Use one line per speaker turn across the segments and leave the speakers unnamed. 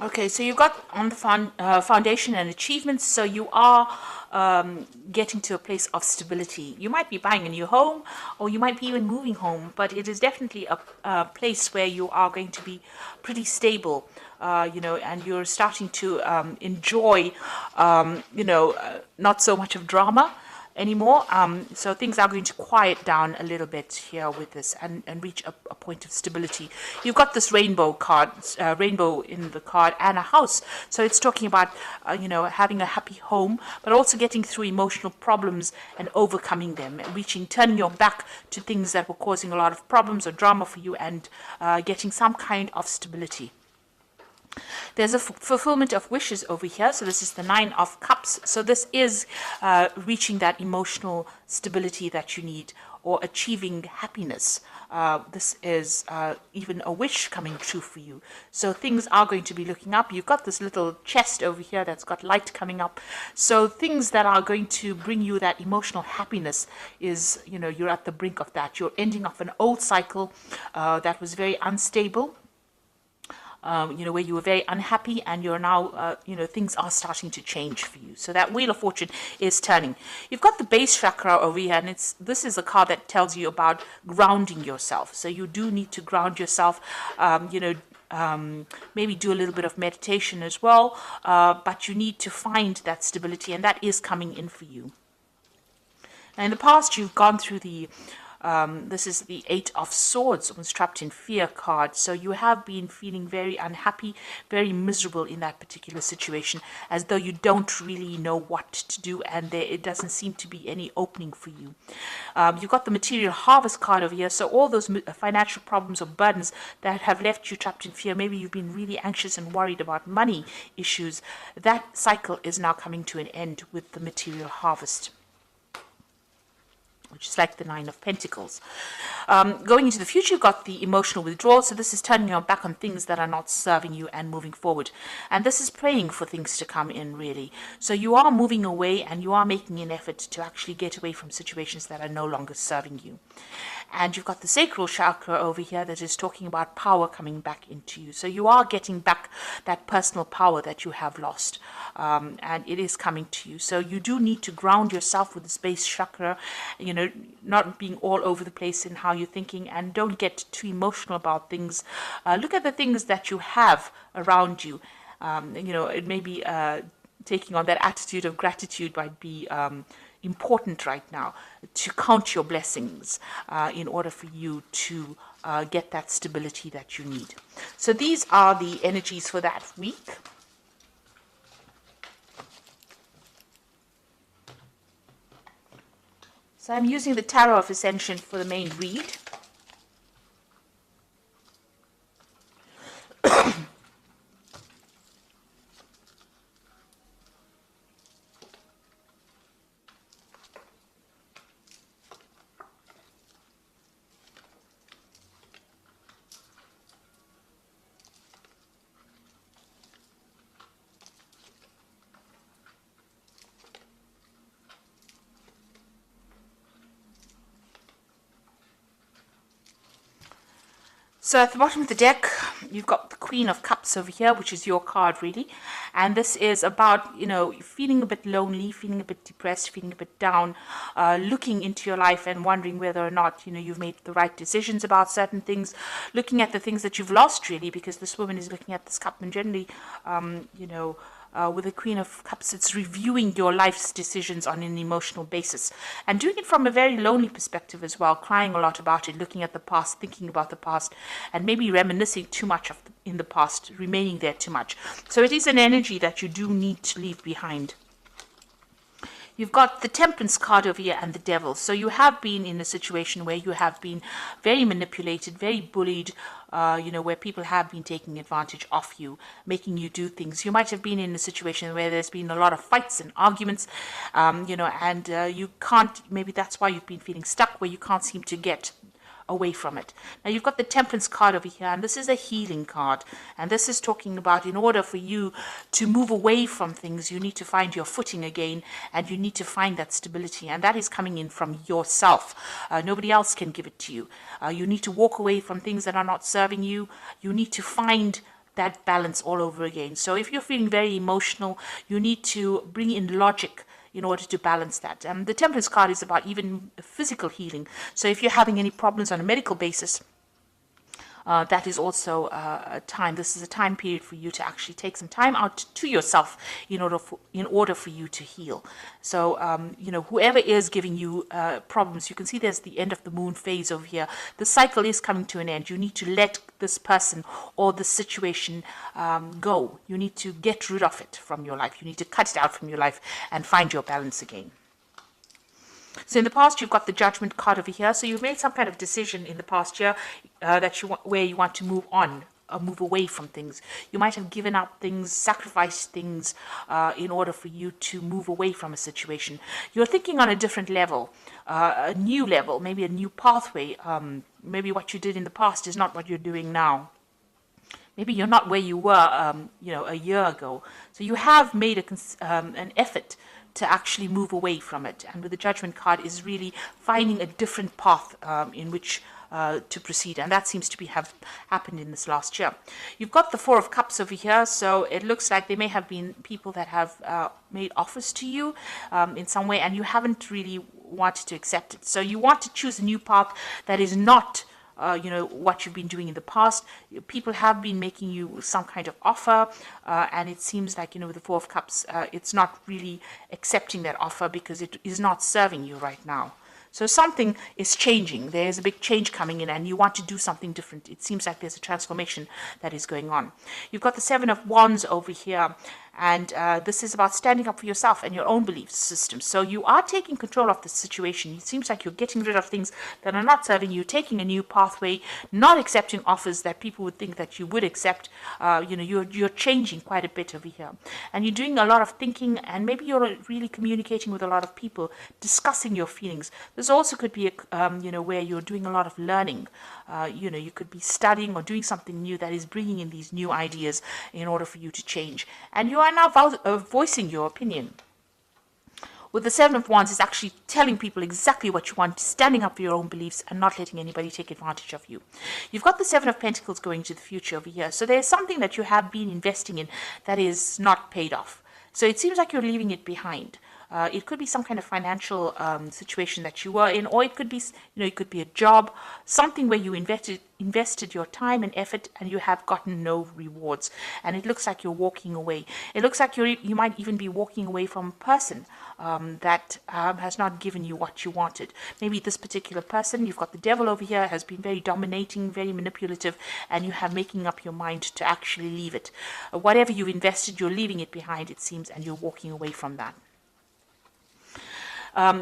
Okay, so you've got on the foundation and achievements, so you are getting to a place of stability. You might be buying a new home, or you might be even moving home, but it is definitely a place where you are going to be pretty stable, and you're starting to enjoy, not so much of drama anymore. So things are going to quiet down a little bit here with this and reach a point of stability. You've got this rainbow card, rainbow in the card, and a house. So it's talking about, having a happy home, but also getting through emotional problems and overcoming them, and turning your back to things that were causing a lot of problems or drama for you, and getting some kind of stability. There's a fulfillment of wishes over here. So this is the Nine of Cups. So this is reaching that emotional stability that you need, or achieving happiness. This is even a wish coming true for you. So things are going to be looking up. You've got this little chest over here that's got light coming up. So things that are going to bring you that emotional happiness is, you're at the brink of that. You're ending off an old cycle that was very unstable. Where you were very unhappy, and you're now, things are starting to change for you. So that Wheel of Fortune is turning. You've got the base chakra over here, and this is a card that tells you about grounding yourself. So you do need to ground yourself, maybe do a little bit of meditation as well, but you need to find that stability, and that is coming in for you. Now, in the past, you've gone through this is the Eight of Swords, was trapped in fear card. So you have been feeling very unhappy, very miserable in that particular situation, as though you don't really know what to do, and it doesn't seem to be any opening for you. You've got the Material Harvest card over here. So all those financial problems or burdens that have left you trapped in fear, maybe you've been really anxious and worried about money issues, that cycle is now coming to an end with the Material Harvest, which is like the Nine of Pentacles. Going into the future, you've got the emotional withdrawal. So this is turning your back on things that are not serving you and moving forward. And this is praying for things to come in, really. So you are moving away, and you are making an effort to actually get away from situations that are no longer serving you. And you've got the sacral chakra over here that is talking about power coming back into you. So you are getting back that personal power that you have lost. And it is coming to you. So you do need to ground yourself with the base chakra, not being all over the place in how you're thinking, and don't get too emotional about things. Look at the things that you have around you. It may be taking on that attitude of gratitude might be important right now, to count your blessings in order for you to get that stability that you need. So these are the energies for that week. So I'm using the Tarot of Ascension for the main read. So at the bottom of the deck, you've got the Queen of Cups over here, which is your card, really. And this is about, feeling a bit lonely, feeling a bit depressed, feeling a bit down, looking into your life and wondering whether or not, you've made the right decisions about certain things, looking at the things that you've lost, really, because this woman is looking at this cup, and generally, with the Queen of Cups, it's reviewing your life's decisions on an emotional basis, and doing it from a very lonely perspective as well, crying a lot about it, looking at the past, thinking about the past, and maybe reminiscing too much in the past, remaining there too much. So it is an energy that you do need to leave behind. You've got the Temperance card over here and the Devil. So you have been in a situation where you have been very manipulated, very bullied, where people have been taking advantage of you, making you do things. You might have been in a situation where there's been a lot of fights and arguments, and you can't, maybe that's why you've been feeling stuck, where you can't seem to get away from it. Now you've got the Temperance card over here, and this is a healing card, and this is talking about, in order for you to move away from things, you need to find your footing again, and you need to find that stability, and that is coming in from yourself. Nobody else can give it to you. You need to walk away from things that are not serving you. You need to find that balance all over again. So if you're feeling very emotional, you need to bring in logic in order to balance that. The Temperance card is about even physical healing. So if you're having any problems on a medical basis, that is also a time. This is a time period for you to actually take some time out to yourself in order for you to heal. So whoever is giving you problems, you can see there's the end of the moon phase over here. The cycle is coming to an end. You need to let this person or the situation go. You need to get rid of it from your life. You need to cut it out from your life and find your balance again. So in the past, you've got the Judgment card over here. So you've made some kind of decision in the past year where you want to move on or move away from things. You might have given up things, sacrificed things in order for you to move away from a situation. You're thinking on a different level, a new level, maybe a new pathway. Maybe what you did in the past is not what you're doing now. Maybe you're not where you were, a year ago. So you have made an effort to actually move away from it. And with the Judgment card is really finding a different path in which to proceed. And that seems to have happened in this last year. You've got the Four of Cups over here. So it looks like there may have been people that have made offers to you in some way, and you haven't really wanted to accept it. So you want to choose a new path that is not what you've been doing in the past. People have been making you some kind of offer, and it seems like, with the Four of Cups, it's not really accepting that offer because it is not serving you right now. So something is changing. There's a big change coming in and you want to do something different. It seems like there's a transformation that is going on. You've got the Seven of Wands over here. And this is about standing up for yourself and your own belief system. So you are taking control of the situation. It seems like you're getting rid of things that are not serving you, taking a new pathway, not accepting offers that people would think that you would accept. You're changing quite a bit over here. And you're doing a lot of thinking, and maybe you're really communicating with a lot of people, discussing your feelings. This also could be, where you're doing a lot of learning. You could be studying or doing something new that is bringing in these new ideas in order for you to change. And you are now voicing your opinion. With the Seven of Wands, it's actually telling people exactly what you want, standing up for your own beliefs and not letting anybody take advantage of you. You've got the Seven of Pentacles going to the future over here. So there's something that you have been investing in that is not paid off. So it seems like you're leaving it behind. It could be some kind of financial situation that you were in, or it could be, it could be a job, something where you invested your time and effort and you have gotten no rewards. And it looks like you're walking away. It looks like you might even be walking away from a person that has not given you what you wanted. Maybe this particular person, you've got the Devil over here, has been very dominating, very manipulative, and you have making up your mind to actually leave it. Whatever you've invested, you're leaving it behind, it seems, and you're walking away from that.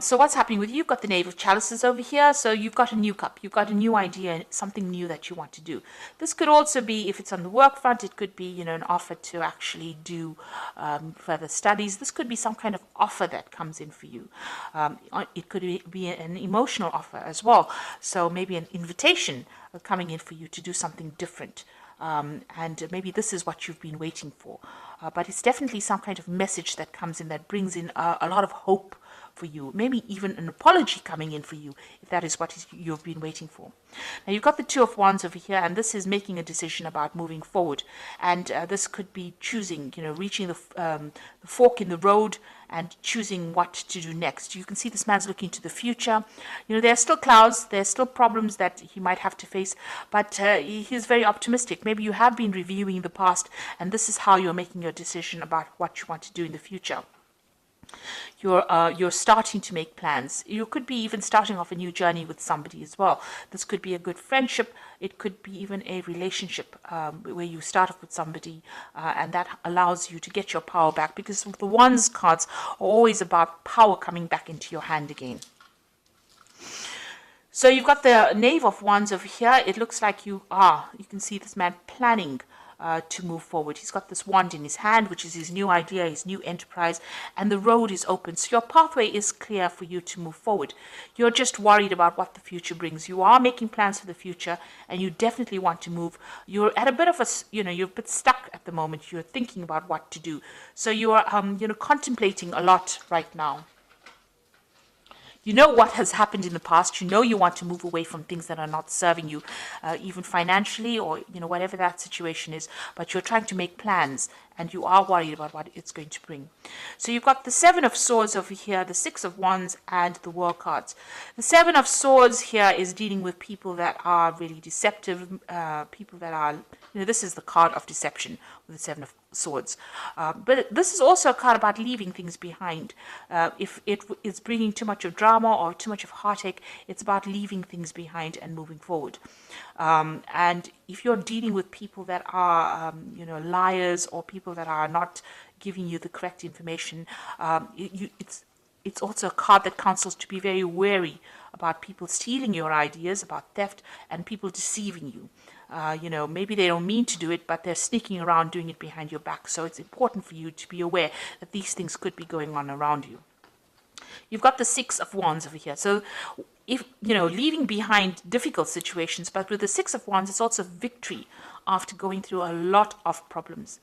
So what's happening with you? You've got the Knave of Chalices over here. So you've got a new cup. You've got a new idea, something new that you want to do. This could also be, if it's on the work front, it could be, an offer to actually do further studies. This could be some kind of offer that comes in for you. It could be an emotional offer as well. So maybe an invitation coming in for you to do something different. And maybe this is what you've been waiting for. But it's definitely some kind of message that comes in that brings in a lot of hope for you, maybe even an apology coming in for you, if that is what you've been waiting for. Now you've got the Two of Wands over here, and this is making a decision about moving forward. And this could be choosing, reaching the fork in the road and choosing what to do next. You can see this man's looking to the future. There are still clouds, there's still problems that he might have to face, but he's very optimistic. Maybe you have been reviewing the past, and this is how you're making your decision about what you want to do in the future. You're starting to make plans. You could be even starting off a new journey with somebody as well. This could be a good friendship. It could be even a relationship where you start off with somebody and that allows you to get your power back, because the Wands cards are always about power coming back into your hand again. So you've got the Knave of Wands over here. It looks like you can see this man planning to move forward. He's got this wand in his hand, which is his new idea, his new enterprise, and the road is open. So your pathway is clear for you to move forward. You're just worried about what the future brings. You are making plans for the future, and you definitely want to move. You're at a bit of you're a bit stuck at the moment. You're thinking about what to do. So you are, contemplating a lot right now. You know what has happened in the past. You know you want to move away from things that are not serving you, even financially, or whatever that situation is. But you're trying to make plans, and you are worried about what it's going to bring. So you've got the Seven of Swords over here, the Six of Wands, and the World cards. The Seven of Swords here is dealing with people that are really deceptive, people that are, this is the card of deception with the Seven of Swords. But this is also a card about leaving things behind. If it is bringing too much of drama or too much of heartache, it's about leaving things behind and moving forward. And if you're dealing with people that are, liars, or people that are not giving you the correct information, it's also a card that counsels to be very wary about people stealing your ideas, about theft, and people deceiving you. Maybe they don't mean to do it, but they're sneaking around doing it behind your back. So it's important for you to be aware that these things could be going on around you. You've got the Six of Wands over here. So if, leaving behind difficult situations, but with the Six of Wands, it's also victory after going through a lot of problems.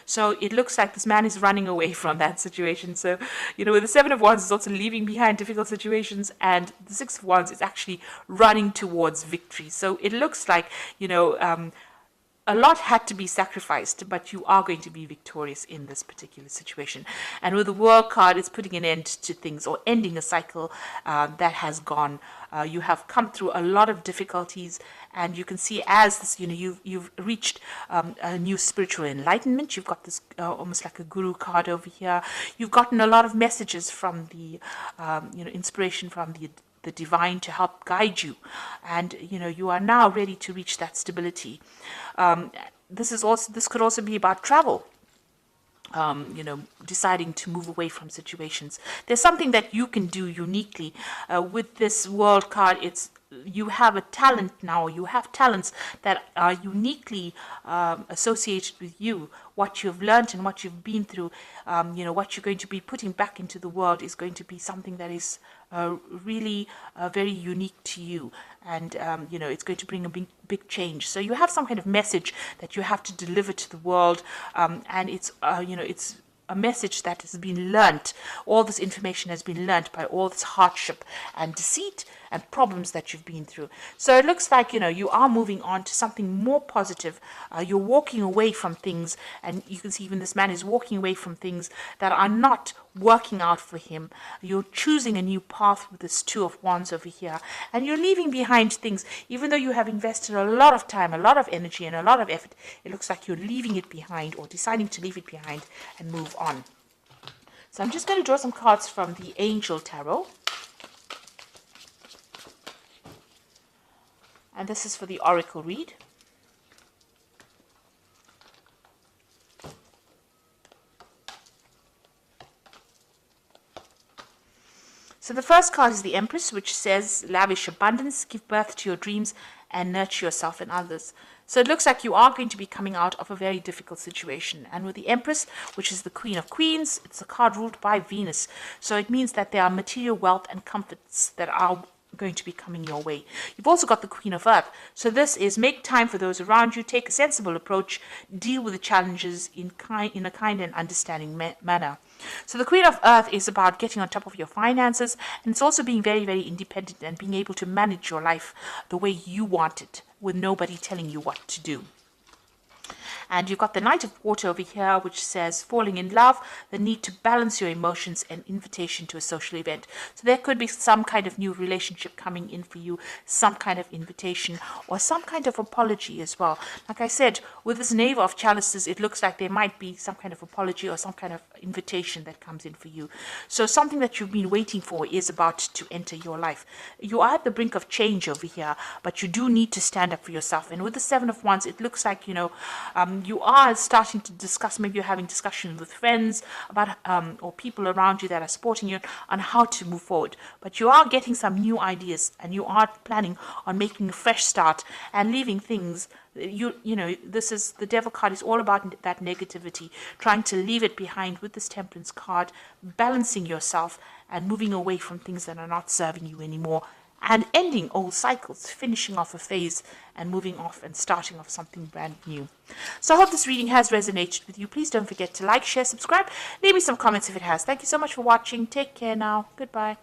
So it looks like this man is running away from that situation. So, with the Seven of Wands, it's also leaving behind difficult situations, and the Six of Wands is actually running towards victory. So it looks like, a lot had to be sacrificed, but you are going to be victorious in this particular situation. And with the World card, it's putting an end to things, or ending a cycle that has gone. You have come through a lot of difficulties, and you can see as this, you've reached a new spiritual enlightenment. You've got this almost like a guru card over here. You've gotten a lot of messages from the, inspiration from the divine to help guide you, and you are now ready to reach that stability. This could also be about travel. Deciding to move away from situations. There's something that you can do uniquely with this World card. You have a talent now. You have talents that are uniquely associated with you. What you've learned and what you've been through, what you're going to be putting back into the world is going to be something that is really very unique to you. And, it's going to bring a big change. So you have some kind of message that you have to deliver to the world. And it's a message that has been learnt. All this information has been learnt by all this hardship and deceit and problems that you've been through. So it looks like, you are moving on to something more positive. You're walking away from things, and you can see even this man is walking away from things that are not working out for him. You're choosing a new path with this Two of Wands over here, and you're leaving behind things. Even though you have invested a lot of time, a lot of energy, and a lot of effort, it looks like you're leaving it behind, or deciding to leave it behind and move on. So I'm just going to draw some cards from the Angel Tarot. And this is for the Oracle read. So the first card is the Empress, which says, lavish abundance, give birth to your dreams, and nurture yourself and others. So it looks like you are going to be coming out of a very difficult situation. And with the Empress, which is the Queen of Queens, it's a card ruled by Venus. So it means that there are material wealth and comforts that are going to be coming your way. You've also got the Queen of Earth. So this is make time for those around you, take a sensible approach, deal with the challenges in a kind and understanding manner. So the Queen of Earth is about getting on top of your finances, and it's also being very, very independent and being able to manage your life the way you want it, with nobody telling you what to do. And you've got the Knight of Water over here, which says falling in love, the need to balance your emotions, and invitation to a social event. So there could be some kind of new relationship coming in for you, some kind of invitation, or some kind of apology as well. Like I said, with this Knave of Chalices, it looks like there might be some kind of apology or some kind of invitation that comes in for you. So something that you've been waiting for is about to enter your life. You are at the brink of change over here, but you do need to stand up for yourself. And with the Seven of Wands, it looks like, you are starting to discuss, maybe you're having discussions with friends about or people around you that are supporting you on how to move forward. But you are getting some new ideas, and you are planning on making a fresh start and leaving things. This is the Devil card is all about that negativity, trying to leave it behind with this Temperance card, balancing yourself and moving away from things that are not serving you anymore, and ending old cycles, finishing off a phase and moving off and starting off something brand new. So I hope this reading has resonated with you. Please don't forget to like, share, subscribe. Leave me some comments if it has. Thank you so much for watching. Take care now. Goodbye.